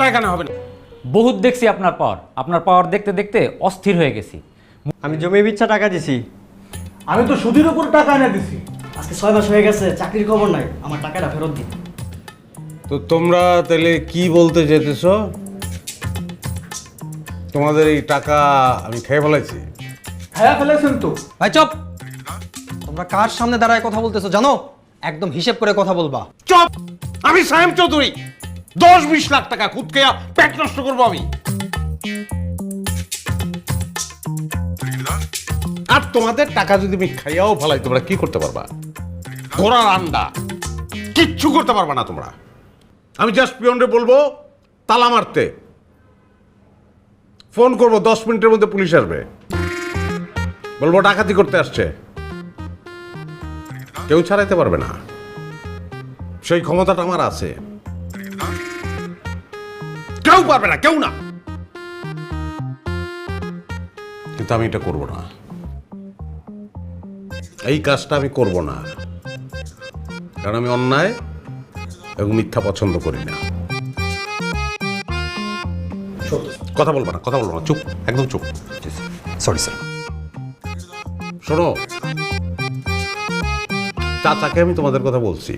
কথা এখানে হবে না। বহুত দেখছি আপনার পাওয়ার দেখতে দেখতে অস্থির হয়ে গেছি। আমি জমি বিচ্ছা টাকা দিছি। আমি তো সুদের উপর টাকা এনে দিছি। আজকে 6 মাস হয়ে গেছে, চাকরির খবর নাই, আমার টাকাটা ফেরত দিন। তো তোমরা তাহলে কি বলতে চাইতেছ? তোমাদের এই টাকা আমি খেয়ে ফেলাইছি? হ্যাঁ ফেলেছেন তো। ভাই চুপ! তোমরা কার সামনে দাঁড়ায় কথা বলতেছো জানো? একদম হিসেব করে কথা বলবা। চুপ! আমি সায়েম চৌধুরী, 10-20 লাখ টাকা খুদ খেয়া পেট নষ্ট করবো আমি। আর তোমাদের টাকা যদি আমি খাইয়াও ফেলাই, তোমরা কি করতে পারবা? ঘোড়ার আন্ডা, কিচ্ছু করতে পারবা না তোমরা। আমি জাস্ট পিয়নরে বলবো তালা মারতে, ফোন করবো 10 মিনিটের মধ্যে পুলিশ আসবে, বলবো ডাকাতি করতে আসছে, কেউ ছাড়াইতে পারবে না। সেই ক্ষমতাটা আমার আছে, কেউ পারবে না, কেউ না। কিন্তু আমি এটা করব না, এই কাজটা আমি করব না, কারণ আমি অন্যায় এবং মিথ্যা পছন্দ করি না। কথা বলবো না, কথা বলবো না, চুপ, একদম চুপ। Sorry sir. শোনো, চাচাকে আমি তোমাদের কথা বলছি,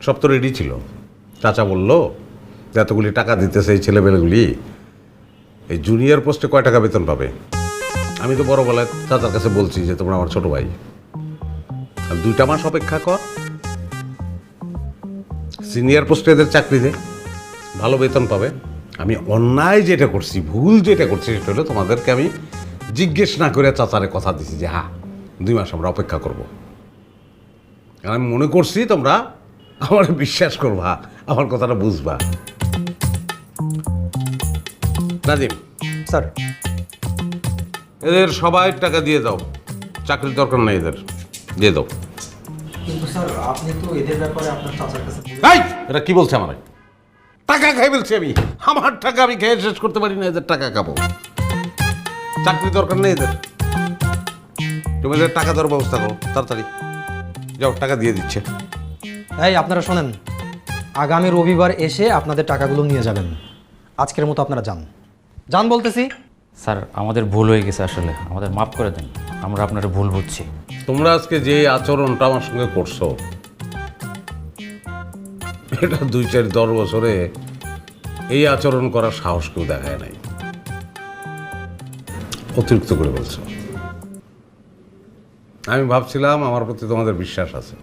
সব তো রেডি ছিল। চাচা বললো যে এতগুলি টাকা দিতেছে এই ছেলেমেয়েগুলি, এই জুনিয়র পোস্টে কয় টাকা বেতন পাবে। আমি তো বড় বেলায় চাচার কাছে বলছি যে তোমরা আমার ছোট ভাই, আর 2টা মাস অপেক্ষা কর, সিনিয়র পোস্টে এদের চাকরি দে, ভালো বেতন পাবে। আমি অন্যায় যেটা করছি, ভুল যেটা করছি, সেটা হলো তোমাদেরকে আমি জিজ্ঞেস না করে চাচারে কথা দিছি যে হ্যাঁ 2 মাস আমরা অপেক্ষা করব। কারণ আমি মনে করছি তোমরা আমার বিশ্বাস করবা, আমার কথাটা বুঝবা। নাজিম স্যার, এদের সবাই টাকা দিয়ে দাও, চাকরির দরকার নেই, এদের দিয়ে দাও। কিন্তু স্যার আপনি তো এদের ব্যাপারে আপনার চাচার কাছে এই এটা কি বলছে আমার? টাকা খাই বলছি আমি, আমার টাকা আমি খেয়ে শেষ করতে পারি না, এদের টাকা খাবো। চাকরি দরকার নেই এদের, তুমি এদের টাকা দেওয়ার ব্যবস্থা করো তাড়াতাড়ি, যাও টাকা দিয়ে দিচ্ছে। এই আপনারা শোনেন, আগামী রবিবার এসে আপনাদের টাকাগুলো নিয়ে যাবেন। আজকের মতো আপনারা যান, যান বলতেছি। স্যার আমাদের ভুল হয়ে গেছে, আসলে আমাদের মাফ করে দেন, আমরা আপনার ভুল বুঝছি। তোমরা আজকে যে আচরণটা আমার সঙ্গে করছো, এটা 2-4-10 বছরে এই আচরণ করার সাহস কেউ দেখায় নাই, অতিরিক্ত করে বলছো। আমি ভাবছিলাম আমার প্রতি তোমাদের বিশ্বাস আছে,